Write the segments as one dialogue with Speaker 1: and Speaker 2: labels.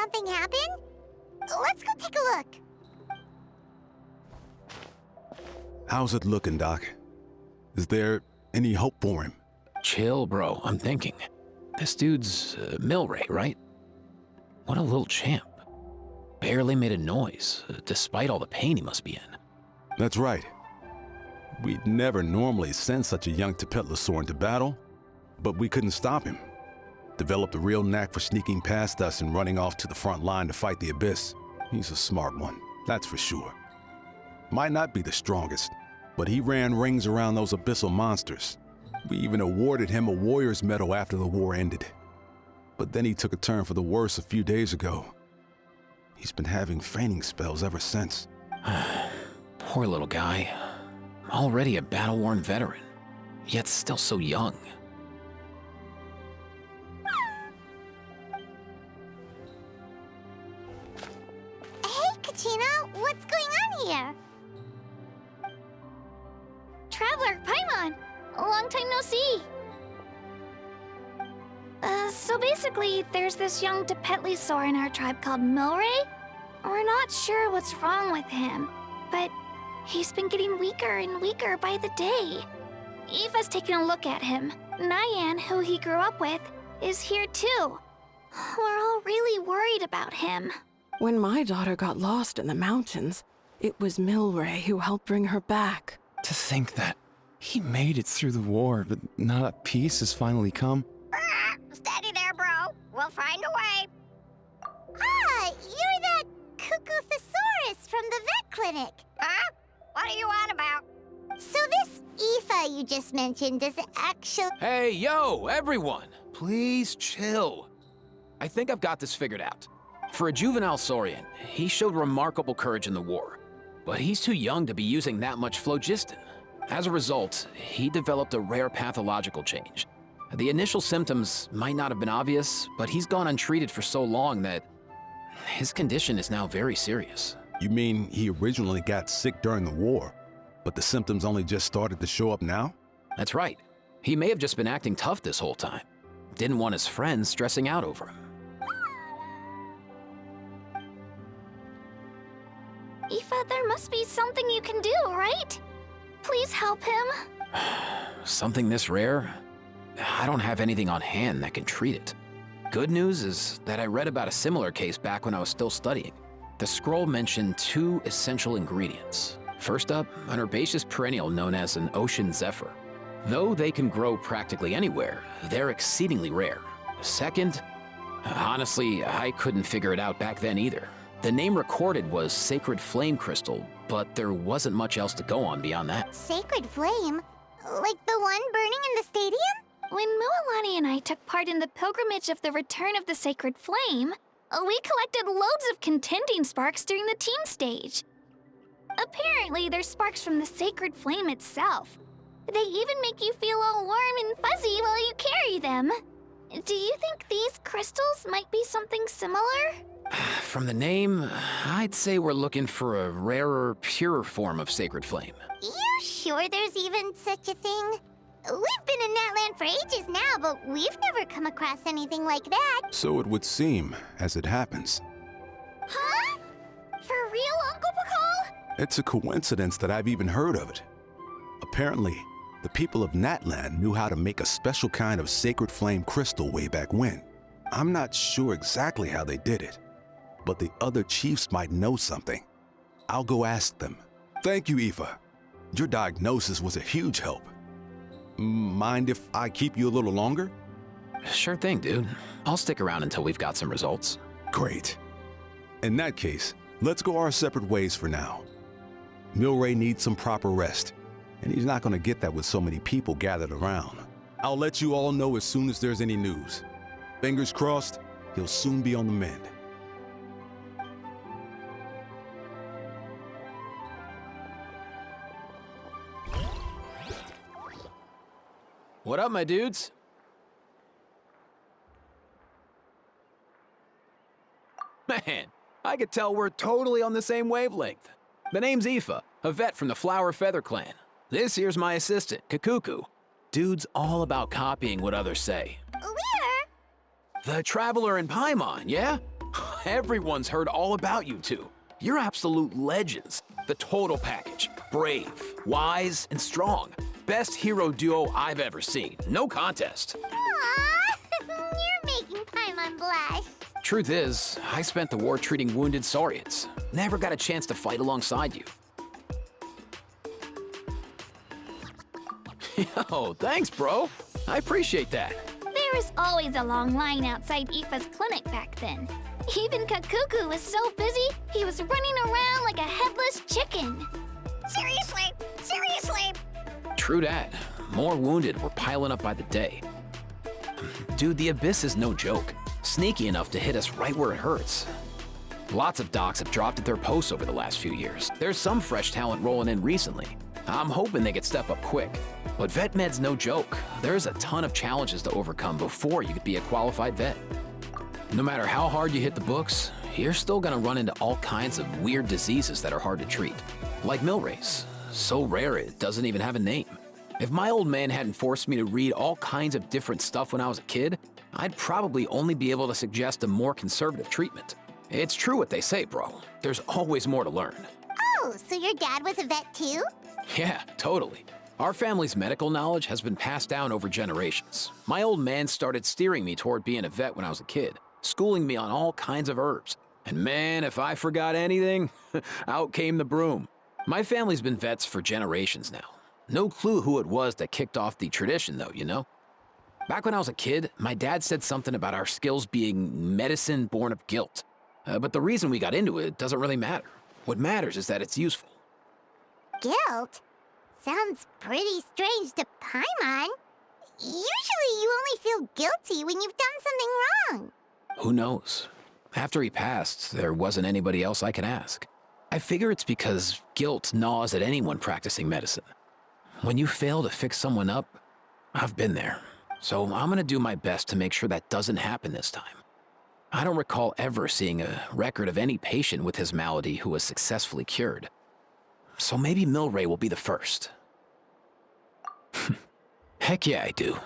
Speaker 1: something happen? Let's go take a look.
Speaker 2: How's it looking, Doc? Is there any hope for him?
Speaker 3: Chill, bro. I'm thinking. This dude's Milray, right? What a little champ. Barely made a noise, despite all the pain he must be in.
Speaker 2: That's right. We'd never normally send such a young Tepetlosaur into battle, but we couldn't stop him. Developed a real knack for sneaking past us and running off to the front line to fight the Abyss. He's a smart one, that's for sure. Might not be the strongest, but he ran rings around those abyssal monsters. We even awarded him a Warrior's Medal after the war ended. But then he took a turn for the worse a few days ago. He's been having fainting spells ever since.
Speaker 3: Poor little guy. Already a battle-worn veteran, yet still so young.
Speaker 1: Hey, Kachina, what's going on here? Traveler, Paimon! Long time no see! So basically, there's this young Tepetlosaur in our tribe called Milray. We're not sure what's wrong with him, but he's been getting weaker and weaker by the day. Eva's taking a look at him. Nyan, who he grew up with, is here too. We're all really worried about him.
Speaker 4: When my daughter got lost in the mountains, it was Milray who helped bring her back.
Speaker 5: To think that he made it through the war, but not peace has finally come.
Speaker 1: Steady there, bro. We'll find a way. Ah, you're that Cuckoo Thesaurus from the vet clinic. Huh? What are you on about? So this Aoife you just mentioned is actually...
Speaker 3: Hey, yo, everyone! Please chill. I think I've got this figured out. For a juvenile Saurian, he showed remarkable courage in the war, but he's too young to be using that much phlogiston. As a result, he developed a rare pathological change. The initial symptoms might not have been obvious, but he's gone untreated for so long that his condition is now very serious.
Speaker 2: You mean he originally got sick during the war, but the symptoms only just started to show up now?
Speaker 3: That's right. He may have just been acting tough this whole time. Didn't want his friends stressing out over him.
Speaker 1: Aoife, there must be something you can do, right? Please help him.
Speaker 3: Something this rare? I don't have anything on hand that can treat it. Good news is that I read about a similar case back when I was still studying. The scroll mentioned 2 essential ingredients. First up, an herbaceous perennial known as an ocean zephyr. Though they can grow practically anywhere, they're exceedingly rare. Second, honestly, I couldn't figure it out back then either. The name recorded was Sacred Flame Crystal, but there wasn't much else to go on beyond that.
Speaker 1: Sacred Flame? Like the one burning in the stadium? When Mualani and I took part in the pilgrimage of the Return of the Sacred Flame, we collected loads of contending sparks during the team stage. Apparently, they're sparks from the Sacred Flame itself. They even make you feel all warm and fuzzy while you carry them. Do you think these crystals might be something similar?
Speaker 3: From the name, I'd say we're looking for a rarer, purer form of Sacred Flame.
Speaker 1: You sure there's even such a thing? We've been in Natland for ages now, but we've never come across anything like that.
Speaker 2: So it would seem, as it happens.
Speaker 1: Huh? For real, Uncle Pakal?
Speaker 2: It's a coincidence that I've even heard of it. Apparently, the people of Natland knew how to make a special kind of sacred flame crystal way back when. I'm not sure exactly how they did it, but the other chiefs might know something. I'll go ask them. Thank you, Aoife. Your diagnosis was a huge help. Mind if I keep you a little longer?
Speaker 3: Sure thing, dude. I'll stick around until we've got some results.
Speaker 2: Great. In that case, let's go our separate ways for now. Milray needs some proper rest, and he's not going to get that with so many people gathered around. I'll let you all know as soon as there's any news. Fingers crossed, he'll soon be on the mend.
Speaker 3: What up, my dudes? Man, I could tell we're totally on the same wavelength. The name's Aoife, a vet from the Flower Feather clan. This here's my assistant, Kakuku. Dude's all about copying what others say.
Speaker 1: Where?
Speaker 3: The Traveler in Paimon, yeah? Everyone's heard all about you two. You're absolute legends. The total package. Brave, wise, and strong. Best hero duo I've ever seen. No contest.
Speaker 1: Aww, you're making Paimon blush.
Speaker 3: Truth is, I spent the war treating wounded Saurians. Never got a chance to fight alongside you. Yo, thanks, bro. I appreciate that.
Speaker 1: There was always a long line outside Aoife's clinic back then. Even Kakuku was so busy, he was running around like a headless chicken. Seriously, seriously.
Speaker 3: True that. More wounded were piling up by the day. Dude, the Abyss is no joke. Sneaky enough to hit us right where it hurts. Lots of docs have dropped at their posts over the last few years. There's some fresh talent rolling in recently. I'm hoping they could step up quick. But vet med's no joke. There's a ton of challenges to overcome before you could be a qualified vet. No matter how hard you hit the books, you're still gonna run into all kinds of weird diseases that are hard to treat. Like Milray's. So rare it doesn't even have a name. If my old man hadn't forced me to read all kinds of different stuff when I was a kid, I'd probably only be able to suggest a more conservative treatment. It's true what they say, bro. There's always more to learn.
Speaker 1: Oh, so your dad was a vet too?
Speaker 3: Yeah, totally. Our family's medical knowledge has been passed down over generations. My old man started steering me toward being a vet when I was a kid, schooling me on all kinds of herbs. And man, if I forgot anything, out came the broom. My family's been vets for generations now. No clue who it was that kicked off the tradition though, you know? Back when I was a kid, my dad said something about our skills being medicine born of guilt. But the reason we got into it doesn't really matter. What matters is that it's useful.
Speaker 1: Guilt? Sounds pretty strange to Paimon. Usually you only feel guilty when you've done something wrong.
Speaker 3: Who knows? After he passed, there wasn't anybody else I could ask. I figure it's because guilt gnaws at anyone practicing medicine. When you fail to fix someone up, I've been there. So I'm gonna do my best to make sure that doesn't happen this time. I don't recall ever seeing a record of any patient with his malady who was successfully cured. So maybe Milray will be the first. Heck yeah, I do.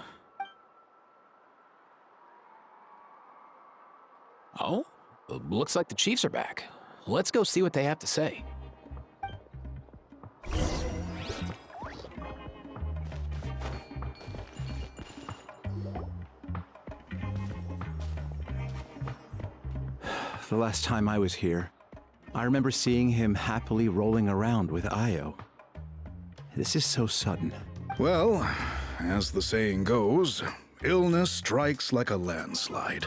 Speaker 3: Oh, looks like the Chiefs are back. Let's go see what they have to say.
Speaker 5: The last time I was here, I remember seeing him happily rolling around with Io. This is so sudden.
Speaker 6: Well, as the saying goes, illness strikes like a landslide.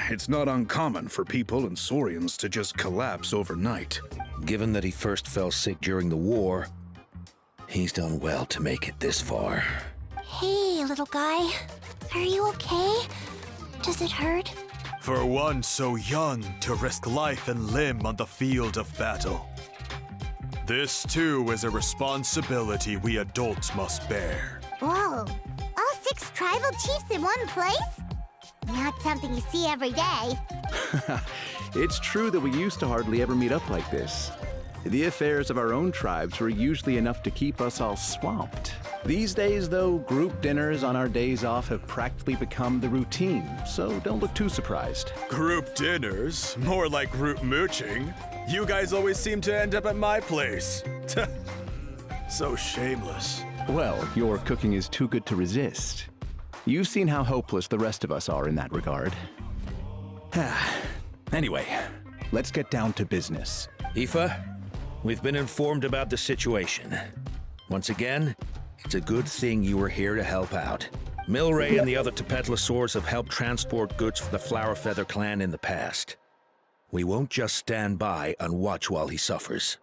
Speaker 6: It's not uncommon for people and Saurians to just collapse overnight.
Speaker 7: Given that he first fell sick during the war, he's done well to make it this far.
Speaker 1: Hey, little guy. Are you okay? Does it hurt?
Speaker 8: For one so young to risk life and limb on the field of battle. This too is a responsibility we adults must bear.
Speaker 1: Whoa. All 6 tribal chiefs in one place? Not something you see every day.
Speaker 5: It's true that we used to hardly ever meet up like this. The affairs of our own tribes were usually enough to keep us all swamped. These days, though, group dinners on our days off have practically become the routine, so don't look too surprised.
Speaker 8: Group dinners? More like group mooching. You guys always seem to end up at my place. So shameless.
Speaker 5: Well, your cooking is too good to resist. You've seen how hopeless the rest of us are in that regard. Anyway, let's get down to business.
Speaker 7: Aoife, we've been informed about the situation. Once again, it's a good thing you were here to help out. Milray and the other Tepetlosaurs have helped transport goods for the Flowerfeather clan in the past. We won't just stand by and watch while he suffers.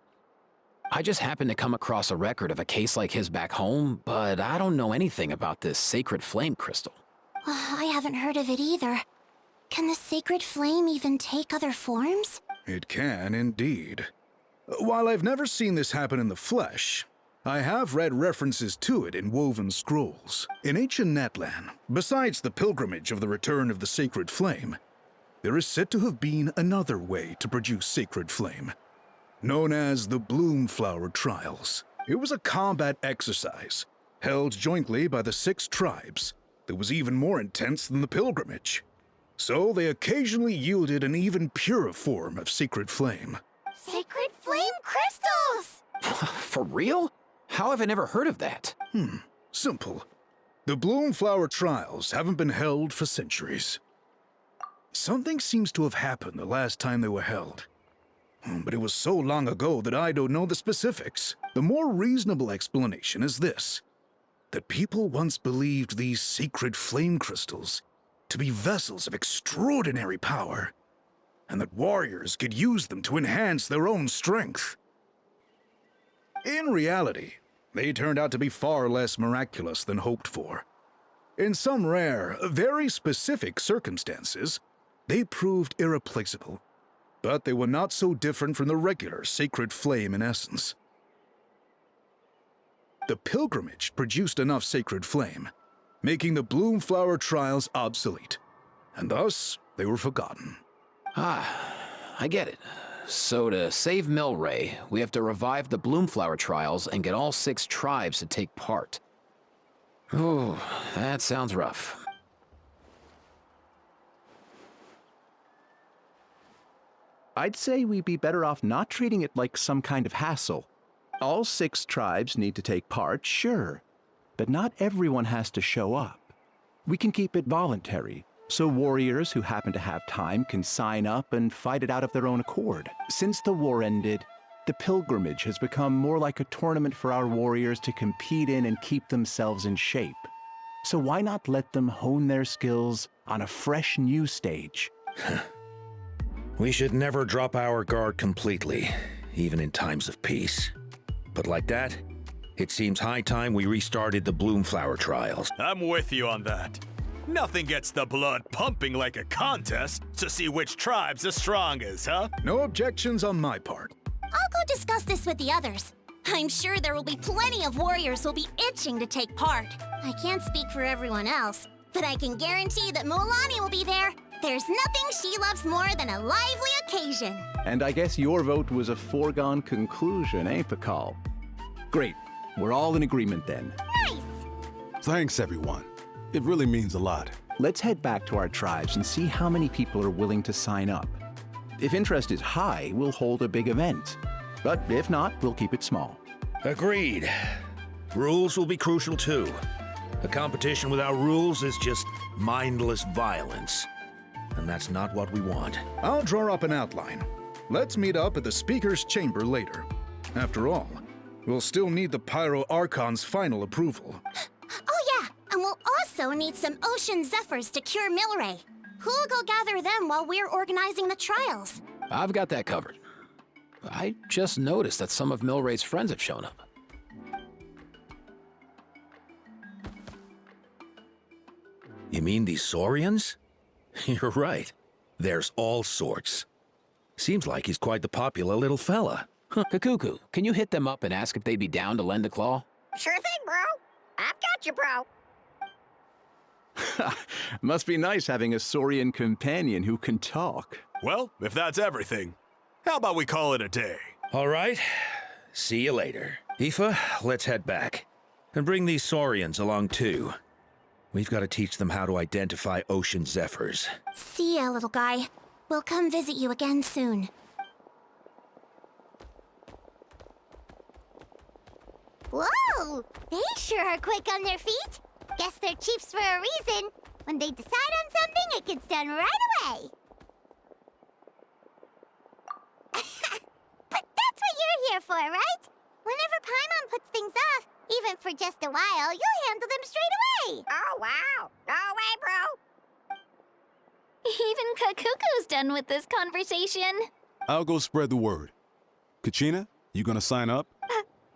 Speaker 3: I just happened to come across a record of a case like his back home, but I don't know anything about this sacred flame crystal.
Speaker 1: I haven't heard of it either. Can the sacred flame even take other forms?
Speaker 6: It can indeed. While I've never seen this happen in the flesh, I have read references to it in woven scrolls. In ancient Natlan, besides the pilgrimage of the return of the sacred flame, there is said to have been another way to produce sacred flame, known as the Bloomflower Trials. It was a combat exercise, held jointly by the 6 tribes, that was even more intense than the pilgrimage. So they occasionally yielded an even purer form of sacred flame.
Speaker 1: Sacred flame crystals!
Speaker 3: For real? How have I never heard of that?
Speaker 6: Simple. The bloom flower trials haven't been held for centuries. Something seems to have happened the last time they were held. But it was so long ago that I don't know the specifics. The more reasonable explanation is this: that people once believed these sacred flame crystals to be vessels of extraordinary power, and that warriors could use them to enhance their own strength. In reality, they turned out to be far less miraculous than hoped for. In some rare, very specific circumstances, they proved irreplaceable, but they were not so different from the regular sacred flame in essence. The pilgrimage produced enough sacred flame, making the bloom flower trials obsolete, and thus they were forgotten.
Speaker 3: I get it. So to save Milray, we have to revive the Bloomflower trials and get all 6 tribes to take part. Ooh, that sounds rough.
Speaker 5: I'd say we'd be better off not treating it like some kind of hassle. All 6 tribes need to take part, sure, but not everyone has to show up. We can keep it voluntary, so warriors who happen to have time can sign up and fight it out of their own accord. Since the war ended, the pilgrimage has become more like a tournament for our warriors to compete in and keep themselves in shape. So why not let them hone their skills on a fresh new stage?
Speaker 7: We should never drop our guard completely, even in times of peace. But like that, it seems high time we restarted the Bloomflower trials.
Speaker 8: I'm with you on that. Nothing gets the blood pumping like a contest to see which tribe's the strongest, huh?
Speaker 6: No objections on my part.
Speaker 1: I'll go discuss this with the others. I'm sure there will be plenty of warriors who'll be itching to take part. I can't speak for everyone else, but I can guarantee that Mualani will be there. There's nothing she loves more than a lively occasion.
Speaker 5: And I guess your vote was a foregone conclusion, eh, Pakal? Great. We're all in agreement then.
Speaker 1: Nice!
Speaker 2: Thanks, everyone. It really means a lot.
Speaker 5: Let's head back to our tribes and see how many people are willing to sign up. If interest is high, we'll hold a big event. But if not, we'll keep it small.
Speaker 7: Agreed. Rules will be crucial too. A competition without rules is just mindless violence. And that's not what we want.
Speaker 6: I'll draw up an outline. Let's meet up at the Speaker's Chamber later. After all, we'll still need the Pyro Archon's final approval.
Speaker 1: Oh yeah, and we'll also need some Ocean Zephyrs to cure Milray. Who'll go gather them while we're organizing the trials?
Speaker 3: I've got that covered. I just noticed that some of Milray's friends have shown up.
Speaker 7: You mean these Saurians? You're right. There's all sorts. Seems like he's quite the popular little fella.
Speaker 3: Kakuku, can you hit them up and ask if they'd be down to lend a claw?
Speaker 1: Sure thing, bro. I've got you, bro.
Speaker 5: Must be nice having a Saurian companion who can talk.
Speaker 8: Well, if that's everything, how about we call it a day?
Speaker 7: All right. See you later. Aoife, let's head back. And bring these Saurians along too. We've got to teach them how to identify Ocean Zephyrs.
Speaker 1: See ya, little guy. We'll come visit you again soon. Whoa! They sure are quick on their feet. Guess they're chiefs for a reason. When they decide on something, it gets done right away. But that's what you're here for, right? Whenever Paimon puts things off, even for just a while, you'll handle them straight away. Oh, wow. No way, bro. Even Kakuku's done with this conversation.
Speaker 2: I'll go spread the word. Kachina, you gonna sign up?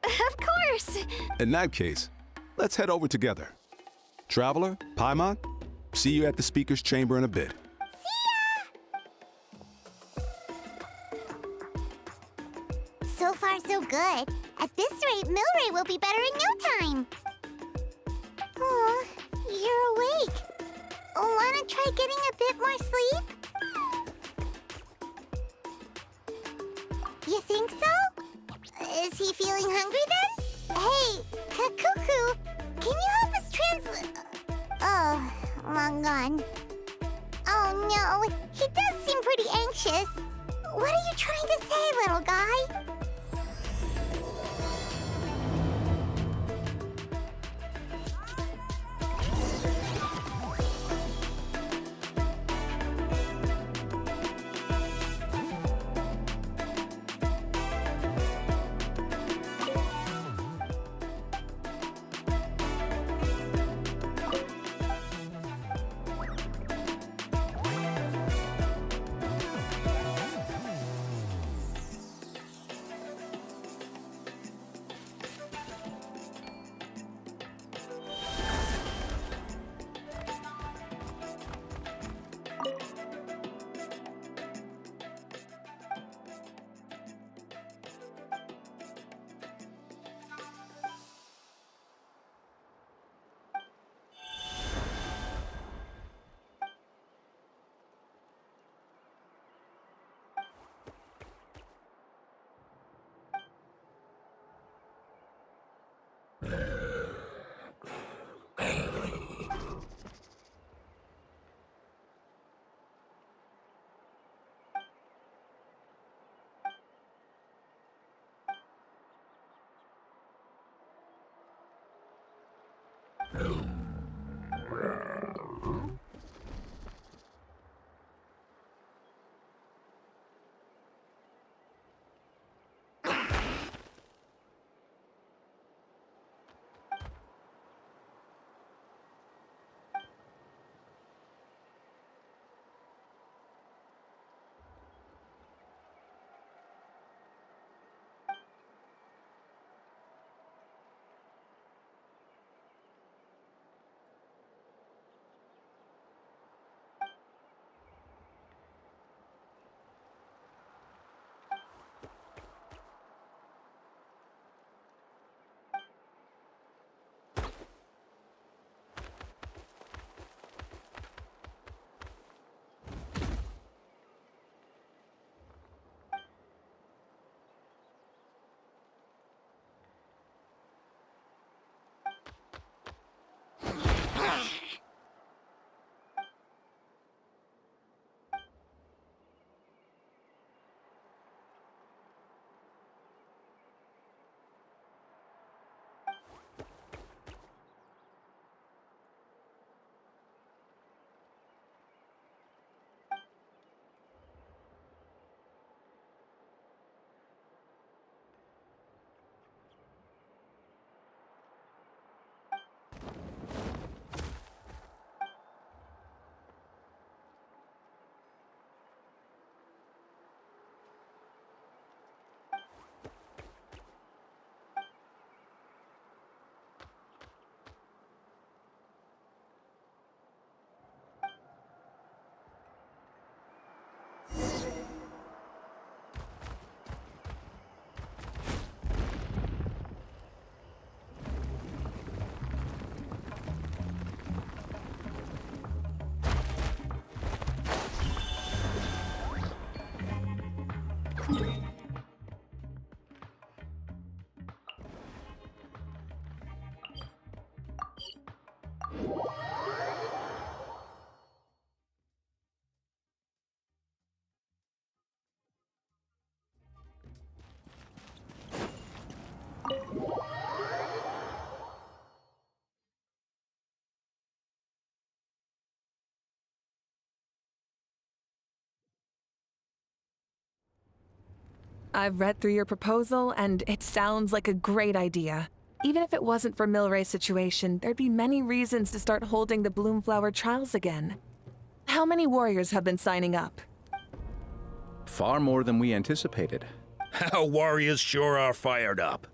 Speaker 1: Of course.
Speaker 2: In that case, let's head over together. Traveler, Paimon, see you at the Speaker's Chamber in a bit.
Speaker 1: So far, so good. At this rate, Milray will be better in no time. Oh, you're awake. Wanna try getting a bit more sleep? You think so? Is he feeling hungry then? Hey, Kakuku, can you help us translate? Oh, long gone.
Speaker 9: Oh no, he does seem pretty anxious. What are you trying to say, little guy?
Speaker 10: I've read through your proposal, and it sounds like a great idea. Even if it wasn't for Milray's situation, there'd be many reasons to start holding the Bloomflower trials again. How many warriors have been signing up?
Speaker 5: Far more than we anticipated.
Speaker 7: Our warriors sure are fired up.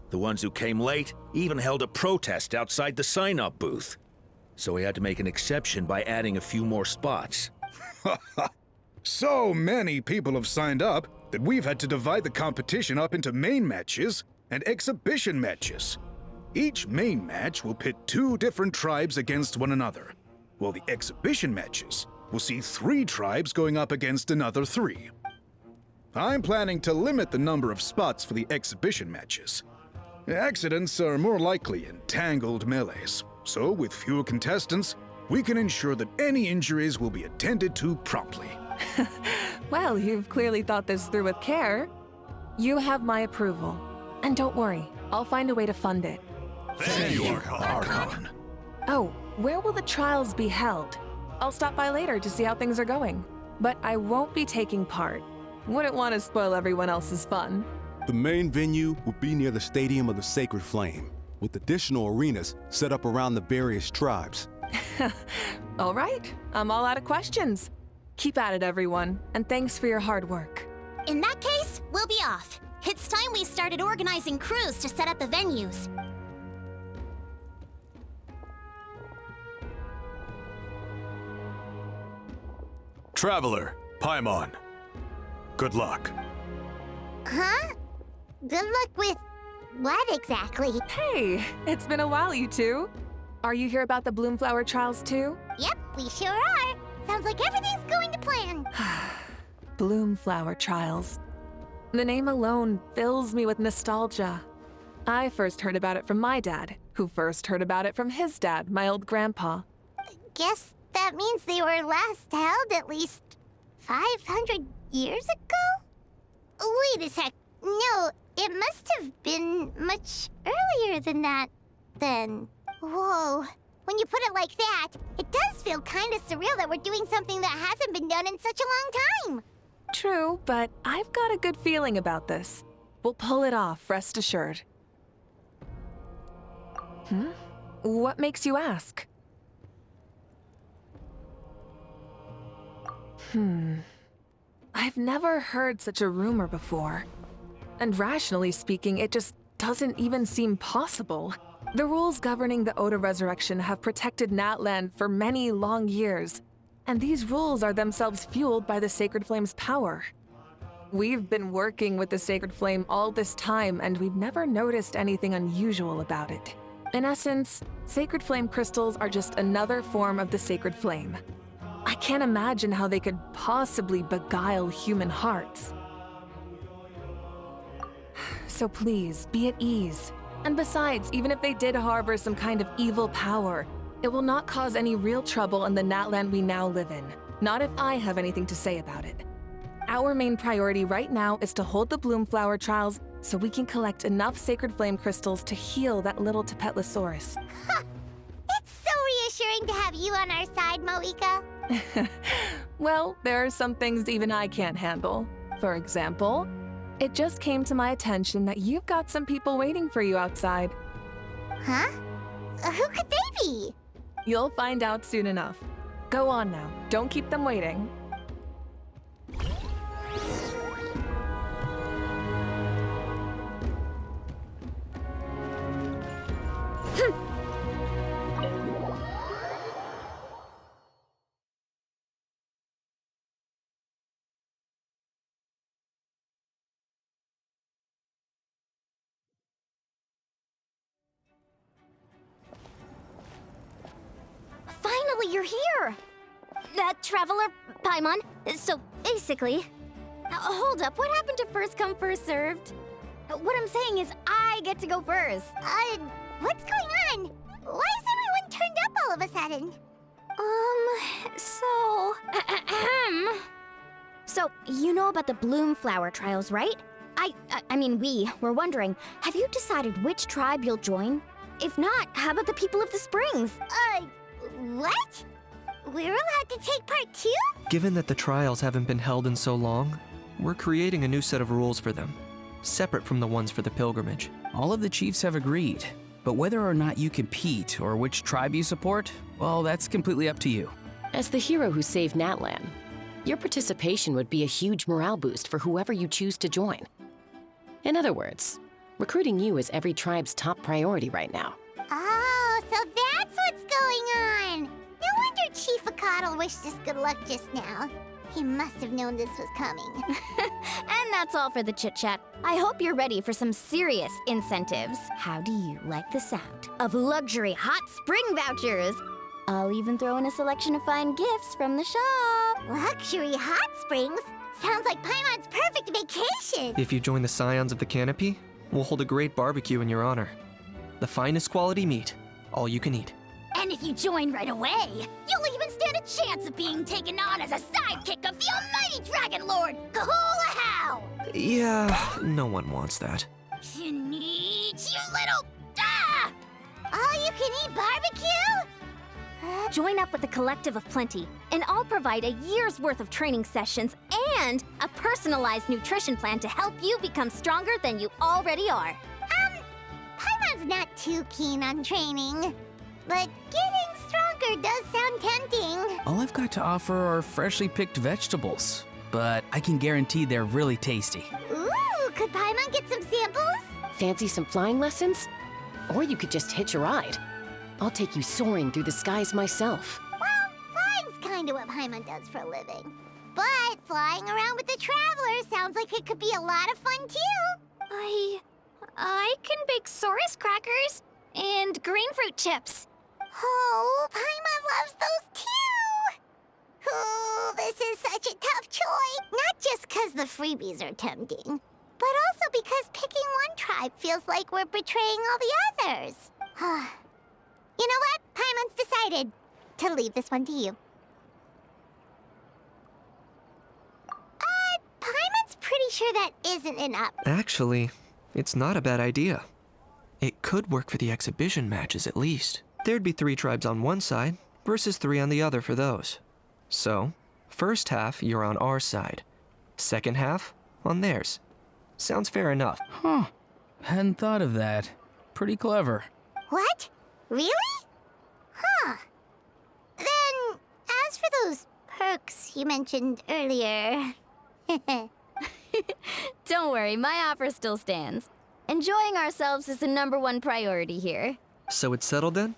Speaker 7: The ones who came late even held a protest outside the sign-up booth. So we had to make an exception by adding a few more spots.
Speaker 6: So many people have signed up that we've had to divide the competition up into main matches and exhibition matches. Each main match will pit 2 different tribes against one another, while the exhibition matches will see 3 tribes going up against another 3. I'm planning to limit the number of spots for the exhibition matches. Accidents are more likely in tangled melees, so with fewer contestants, we can ensure that any injuries will be attended to promptly.
Speaker 10: Well, you've clearly thought this through with care. You have my approval. And don't worry, I'll find a way to fund it.
Speaker 8: Thank you,
Speaker 6: Archon.
Speaker 10: Oh, where will the trials be held? I'll stop by later to see how things are going. But I won't be taking part. Wouldn't want to spoil everyone else's fun.
Speaker 2: The main venue will be near the Stadium of the Sacred Flame, with additional arenas set up around the various tribes.
Speaker 10: All right, I'm all out of questions. Keep at it, everyone, and thanks for your hard work.
Speaker 9: In that case, we'll be off. It's time we started organizing crews to set up the venues.
Speaker 8: Traveler, Paimon. Good luck.
Speaker 9: Huh? Good luck with what exactly?
Speaker 10: Hey, it's been a while, you two. Are you here about the Bloomflower trials too?
Speaker 9: Yep, we sure are. Sounds like everything's going to plan.
Speaker 10: Bloomflower trials. The name alone fills me with nostalgia. I first heard about it from my dad, who first heard about it from his dad, my old grandpa.
Speaker 9: Guess that means they were last held at least 500 years ago? Wait a sec. No, it must have been much earlier than that, then. Whoa. When you put it like that, it does feel kind of surreal that we're doing something that hasn't been done in such a long time.
Speaker 10: True, but I've got a good feeling about this. We'll pull it off, rest assured. What makes you ask? I've never heard such a rumor before. And rationally speaking, it just doesn't even seem possible. The rules governing the Oda resurrection have protected Natland for many long years, and these rules are themselves fueled by the Sacred Flame's power. We've been working with the Sacred Flame all this time, and we've never noticed anything unusual about it. In essence, Sacred Flame crystals are just another form of the Sacred Flame. I can't imagine how they could possibly beguile human hearts. So please, be at ease. And besides, even if they did harbor some kind of evil power, it will not cause any real trouble in the Natland we now live in. Not if I have anything to say about it. Our main priority right now is to hold the Bloomflower trials so we can collect enough Sacred Flame crystals to heal that little Tapetlosaurus.
Speaker 9: It's so reassuring to have you on our side, Moeka.
Speaker 10: Well, there are some things even I can't handle. For example, it just came to my attention that you've got some people waiting for you outside.
Speaker 9: Huh? Who could they be?
Speaker 10: You'll find out soon enough. Go on now, don't keep them waiting.
Speaker 1: Finally, you're here! Traveler, Paimon. So, basically... hold up, what happened to first come, first served? What I'm saying is I get to go first.
Speaker 9: What's going on? Why is everyone turned up all of a sudden?
Speaker 1: So, you know about the Bloomflower trials, right? I mean, we were wondering, have you decided which tribe you'll join? If not, how about the people of the Springs?
Speaker 9: What? We're allowed to take part too?
Speaker 11: Given that the trials haven't been held in so long, we're creating a new set of rules for them, separate from the ones for the pilgrimage.
Speaker 3: All of the chiefs have agreed, but whether or not you compete or which tribe you support, well, that's completely up to you.
Speaker 12: As the hero who saved Natlan, your participation would be a huge morale boost for whoever you choose to join. In other words, recruiting you is every tribe's top priority right now.
Speaker 9: Oh, so that's what's going on! No wonder Chief Akatl wished us good luck just now. He must have known this was coming.
Speaker 1: And that's all for the chit-chat. I hope you're ready for some serious incentives. How do you like the sound of luxury hot spring vouchers? I'll even throw in a selection of fine gifts from the shop.
Speaker 9: Luxury hot springs? Sounds like Paimon's perfect vacation!
Speaker 11: If you join the Scions of the Canopy, we'll hold a great barbecue in your honor. The finest quality meat, all you can eat.
Speaker 9: And And if you join right away, you'll even stand a chance of being taken on as a sidekick of the almighty Dragon Lord, Kahula!
Speaker 11: Yeah, no one wants that.
Speaker 9: You little... Ah! All-you-can-eat barbecue?
Speaker 1: Join up with the Collective of Plenty, and I'll provide a year's worth of training sessions and a personalized nutrition plan to help you become stronger than you already are.
Speaker 9: Paimon's not too keen on training, but getting stronger does sound tempting.
Speaker 13: All I've got to offer are freshly picked vegetables, but I can guarantee they're really tasty.
Speaker 9: Ooh, could Paimon get some samples?
Speaker 12: Fancy some flying lessons? Or you could just hitch a ride. I'll take you soaring through the skies myself.
Speaker 9: Well, flying's kinda what Paimon does for a living. But flying around with the Traveler sounds like it could be a lot of fun too.
Speaker 1: I can bake Saurus crackers and green fruit chips.
Speaker 9: Oh, Paimon loves those too! Oh, this is such a tough choice. Not just 'cause the freebies are tempting, but also because picking one tribe feels like we're betraying all the others. You know what? Paimon's decided to leave this one to you. Paimon's pretty sure that isn't enough.
Speaker 11: Actually, it's not a bad idea. It could work for the exhibition matches at least. There'd be 3 tribes on one side versus 3 on the other for those. So, first half, you're on our side. Second half, on theirs. Sounds fair enough.
Speaker 13: Huh. Hadn't thought of that. Pretty clever.
Speaker 9: What? Really? Huh. Then, as for those perks you mentioned earlier...
Speaker 1: Don't worry, my offer still stands. Enjoying ourselves is the #1 priority here.
Speaker 11: So it's settled then?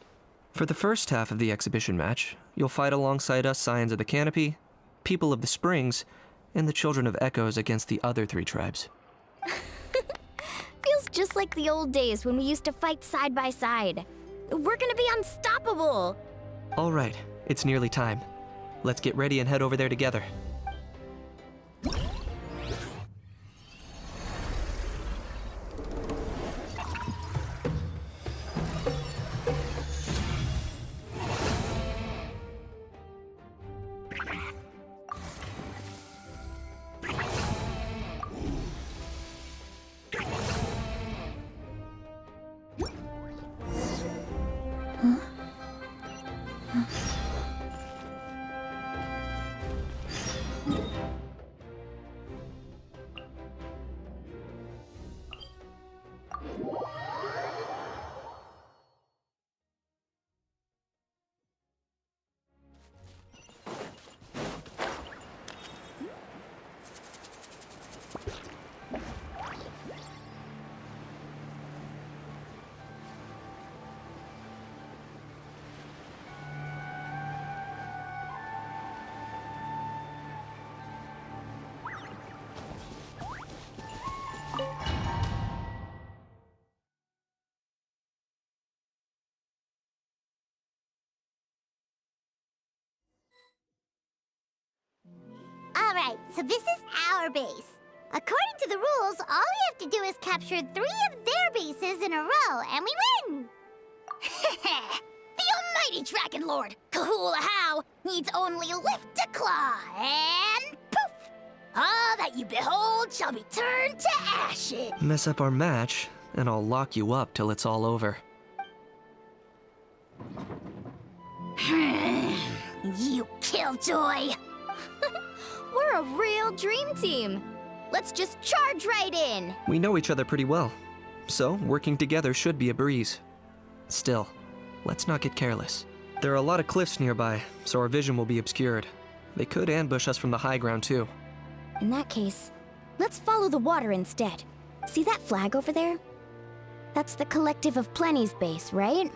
Speaker 11: For the first half of the exhibition match, you'll fight alongside us Scions of the Canopy, People of the Springs, and the Children of Echoes against the other 3 tribes.
Speaker 1: Feels just like the old days when we used to fight side by side. We're gonna be unstoppable!
Speaker 11: All right, it's nearly time. Let's get ready and head over there together.
Speaker 9: Alright, so this is our base. According to the rules, all we have to do is capture 3 of their bases in a row, and we win! The almighty Dragon Lord, Kahula How, needs only lift a claw, and poof! All that you behold shall be turned to ashes!
Speaker 11: Mess up our match, and I'll lock you up till it's all over.
Speaker 9: You killjoy!
Speaker 1: We're a real dream team. Let's just charge right in.
Speaker 11: We know each other pretty well, so working together should be a breeze. Still, let's not get careless. There are a lot of cliffs nearby, so our vision will be obscured. They could ambush us from the high ground too.
Speaker 1: In that case, let's follow the water instead. See that flag over there? That's the Collective of Plenty's base, right?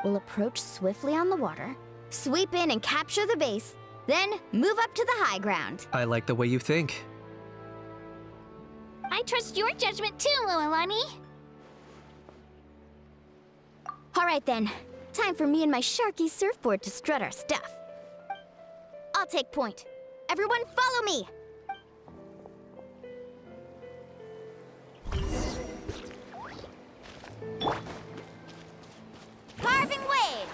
Speaker 1: We'll approach swiftly on the water, sweep in and capture the base, then move up to the high ground.
Speaker 11: I like the way you think.
Speaker 1: I trust your judgment too, Lualani. All right then, time for me and my Sharky surfboard to strut our stuff. I'll take point. Everyone follow me! Carving waves!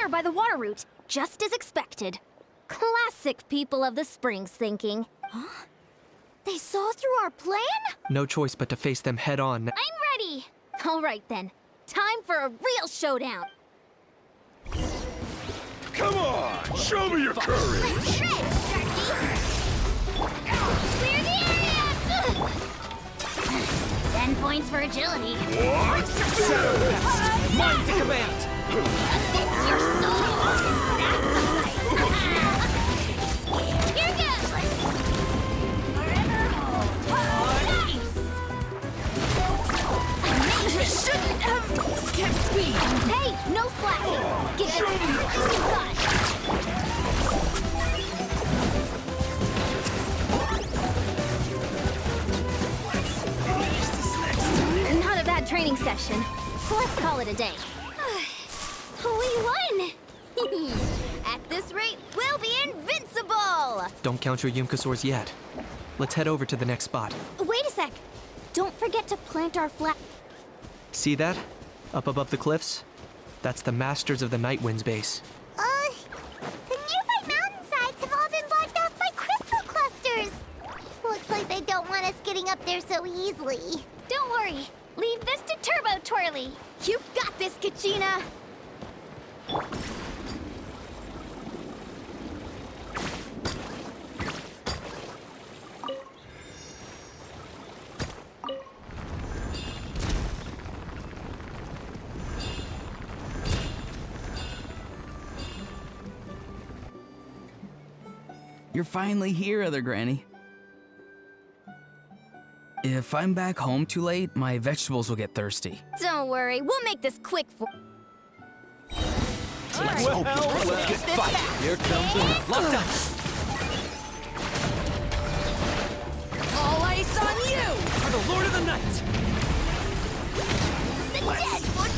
Speaker 1: here by the water route, just as expected. Classic people of the springs thinking. Huh? They saw through our plan?
Speaker 11: No choice but to face them head on.
Speaker 1: I'm ready! Alright then, time for a real showdown.
Speaker 7: Come on, show me your courage!
Speaker 1: Clear the area! 10 points for agility.
Speaker 7: What?
Speaker 11: Mine to command!
Speaker 1: It's your soul! Here goes! You shouldn't have skipped speed! Hey, no slacking! Give it Not a bad training session. Let's call it a day. We won! At this rate, we'll be invincible!
Speaker 11: Don't count your Yumkasaurs yet. Let's head over to the next spot.
Speaker 1: Wait a sec. Don't forget to plant our flag.
Speaker 11: See that? Up above the cliffs? That's the Masters of the Night Wind's base.
Speaker 9: The nearby mountainsides have all been blocked off by crystal clusters. Looks like they don't want us getting up there so easily.
Speaker 1: Don't worry. Leave this to Turbo Twirly. You've got this, Kachina.
Speaker 13: You're finally here, Other Granny. If I'm back home too late, my vegetables will get thirsty.
Speaker 1: Don't worry. We'll make this quick for...
Speaker 11: Let's get fight. Here comes the lockdown.
Speaker 4: All ice on you!
Speaker 11: For the Lord of the Night!
Speaker 1: The dead foot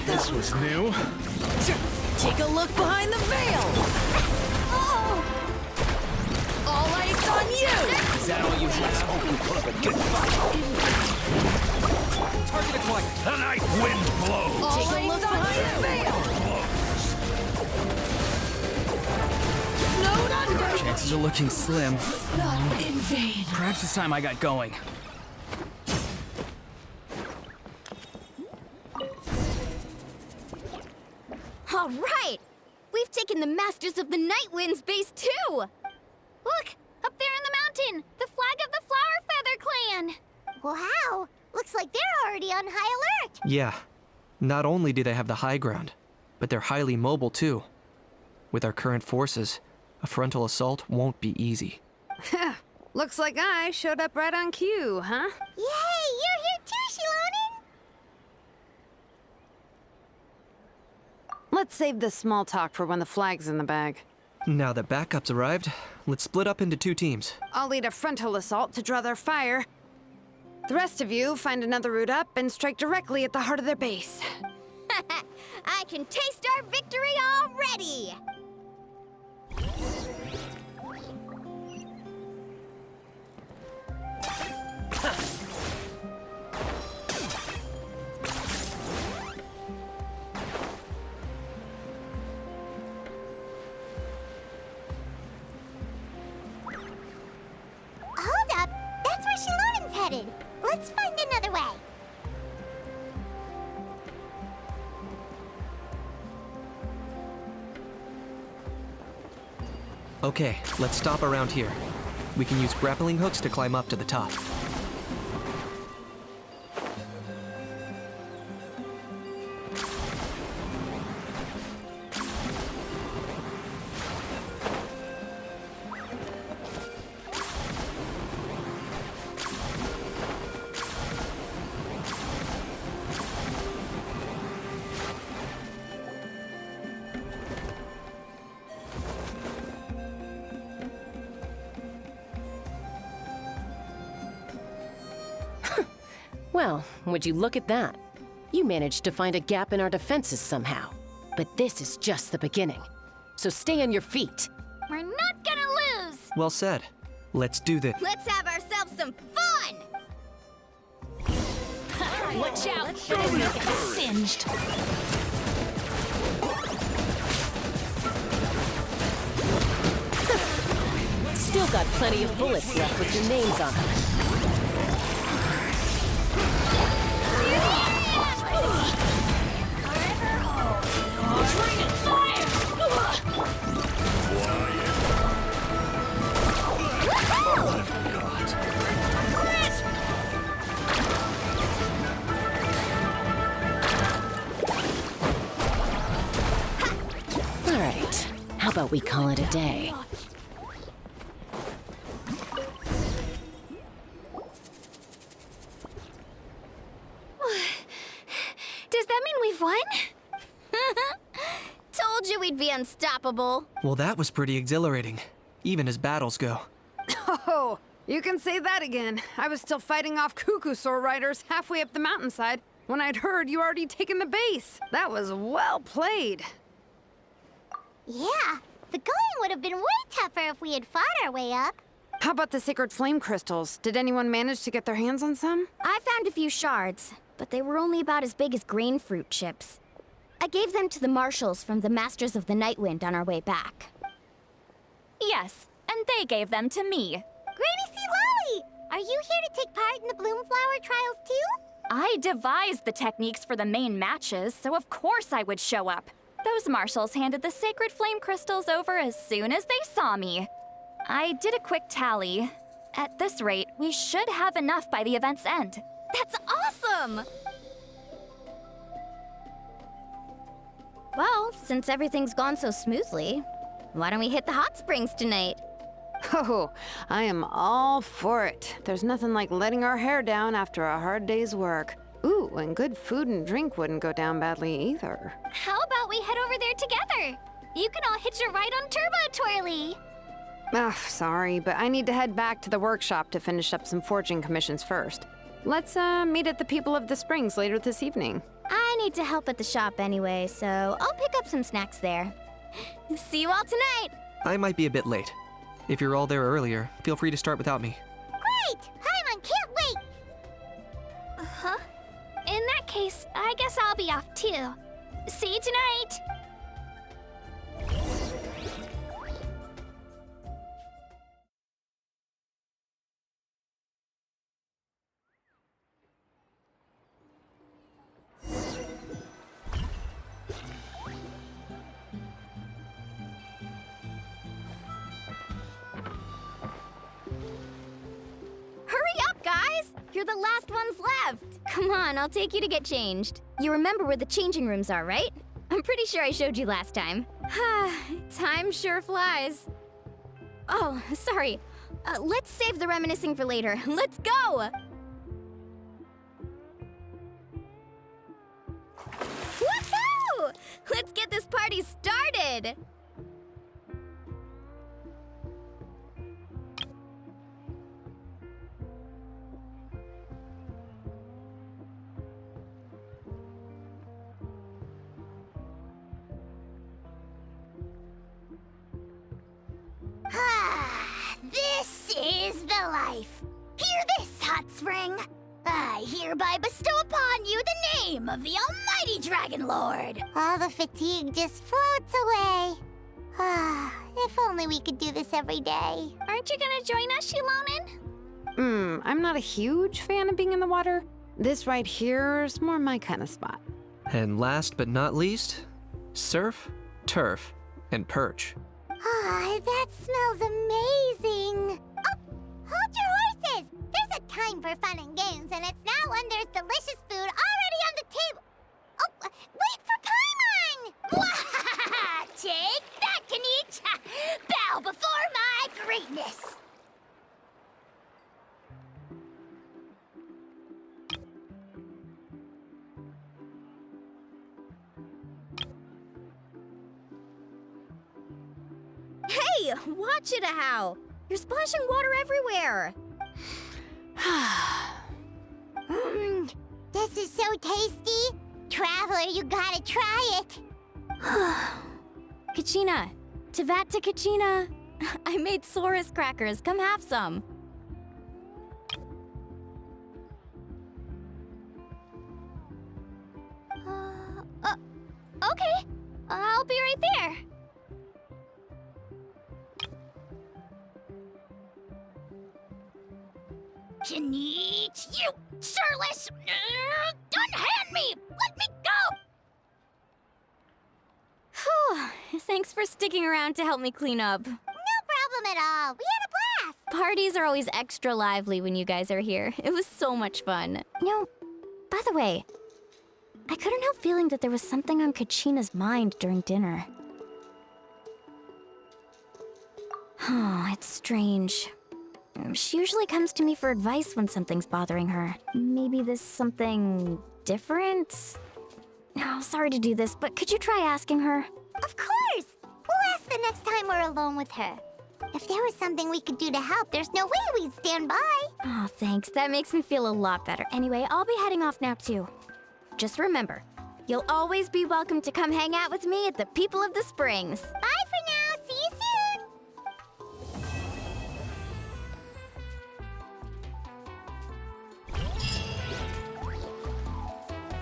Speaker 6: This was new.
Speaker 4: Take a look behind the veil! All ice on you!
Speaker 11: Is that all you have? Put up a good fight. Target acquired.
Speaker 7: The night wind blows!
Speaker 4: All take a look behind the veil! Snowed under!
Speaker 13: Chances are looking slim.
Speaker 4: Not in vain.
Speaker 13: Perhaps it's time I got going.
Speaker 1: All right! We've taken the Masters of the Night Wind's base, too! Look! Up there in the mountain! The flag of the Flower Feather Clan!
Speaker 9: Wow, looks like they're already on high alert.
Speaker 11: Yeah. Not only do they have the high ground, but they're highly mobile too. With our current forces, a frontal assault won't be easy.
Speaker 14: Looks like I showed up right on cue, huh?
Speaker 9: Yay, you're here too, Shilonen!
Speaker 14: Let's save this small talk for when the flag's in the bag.
Speaker 11: Now that backup's arrived, let's split up into 2 teams.
Speaker 14: I'll lead a frontal assault to draw their fire. The rest of you find another route up and strike directly at the heart of their base.
Speaker 1: I can taste our victory already!
Speaker 9: Hold up, that's where Shilonen's headed. Let's find another way.
Speaker 11: Okay, let's stop around here. We can use grappling hooks to climb up to the top.
Speaker 12: Well, would you look at that? You managed to find a gap in our defenses somehow. But this is just the beginning. So stay on your feet.
Speaker 1: We're not gonna lose!
Speaker 11: Well said. Let's do this.
Speaker 1: Let's have ourselves some fun! Watch out! Better not get singed.
Speaker 12: Still got plenty of bullets left with your names on them.
Speaker 1: Raining fire!
Speaker 12: All right, how about we call it a day?
Speaker 1: Does that mean we've won? Told you we'd be unstoppable.
Speaker 11: Well, that was pretty exhilarating, even as battles go.
Speaker 14: Oh, you can say that again. I was still fighting off Cuckoosaur riders halfway up the mountainside when I'd heard you already taken the base. That was well played.
Speaker 9: Yeah, the going would have been way tougher if we had fought our way up.
Speaker 14: How about the sacred flame crystals? Did anyone manage to get their hands on some?
Speaker 1: I found a few shards, but they were only about as big as grain fruit chips. I gave them to the marshals from the Masters of the Nightwind on our way back. Yes, and they gave them to me.
Speaker 9: Granny C. Lolly! Are you here to take part in the Bloomflower trials too?
Speaker 1: I devised the techniques for the main matches, so of course I would show up. Those marshals handed the sacred flame crystals over as soon as they saw me. I did a quick tally. At this rate, we should have enough by the event's end. That's awesome! Well, since everything's gone so smoothly, why don't we hit the hot springs tonight?
Speaker 14: Oh, I am all for it. There's nothing like letting our hair down after a hard day's work. Ooh, and good food and drink wouldn't go down badly either.
Speaker 1: How about we head over there together? You can all hitch a ride on Turbo Twirly.
Speaker 14: Ugh, sorry, but I need to head back to the workshop to finish up some forging commissions first. Let's, meet at the People of the Springs later this evening.
Speaker 1: I need to help at the shop anyway, so I'll pick up some snacks there. See you all tonight!
Speaker 11: I might be a bit late. If you're all there earlier, feel free to start without me.
Speaker 9: Great! Paimon can't wait!
Speaker 1: Uh-huh. In that case, I guess I'll be off too. See you tonight! You're the last ones left! Come on, I'll take you to get changed. You remember where the changing rooms are, right? I'm pretty sure I showed you last time. Time sure flies. Oh, sorry. Let's save the reminiscing for later. Let's go! Woohoo! Let's get this party started!
Speaker 9: This is the life. Hear this, Hot Spring. I hereby bestow upon you the name of the Almighty Dragon Lord. All the fatigue just floats away. If only we could do this every day.
Speaker 1: Aren't you gonna join us, Shilonen?
Speaker 14: I'm not a huge fan of being in the water. This right here is more my kind of spot.
Speaker 11: And last but not least, surf, turf, and perch.
Speaker 9: That smells amazing. Oh, hold your horses. There's a time for fun and games, and it's now when there's delicious food already on the table. Oh, wait for Paimon! Take that, Kanich! Bow before my greatness!
Speaker 1: Hey, watch it, How! You're splashing water everywhere!
Speaker 9: This is so tasty. Traveler, you gotta try it.
Speaker 1: Kachina! Tevat to Kachina! I made Saurus crackers. Come have some. Okay, I'll be right there.
Speaker 9: Janich, you sirless! Unhand me! Let me go!
Speaker 1: Whew, thanks for sticking around to help me clean up.
Speaker 9: No problem at all. We had a blast.
Speaker 1: Parties are always extra lively when you guys are here. It was so much fun. By the way, I couldn't help feeling that there was something on Kachina's mind during dinner. Oh, it's strange. She usually comes to me for advice when something's bothering her. Maybe this something different? Oh, sorry to do this, but could you try asking her?
Speaker 9: Of course! We'll ask the next time we're alone with her. If there was something we could do to help, there's no way we'd stand by.
Speaker 1: Oh, thanks. That makes me feel a lot better. Anyway, I'll be heading off now, too. Just remember, you'll always be welcome to come hang out with me at the People of the Springs.
Speaker 9: Bye!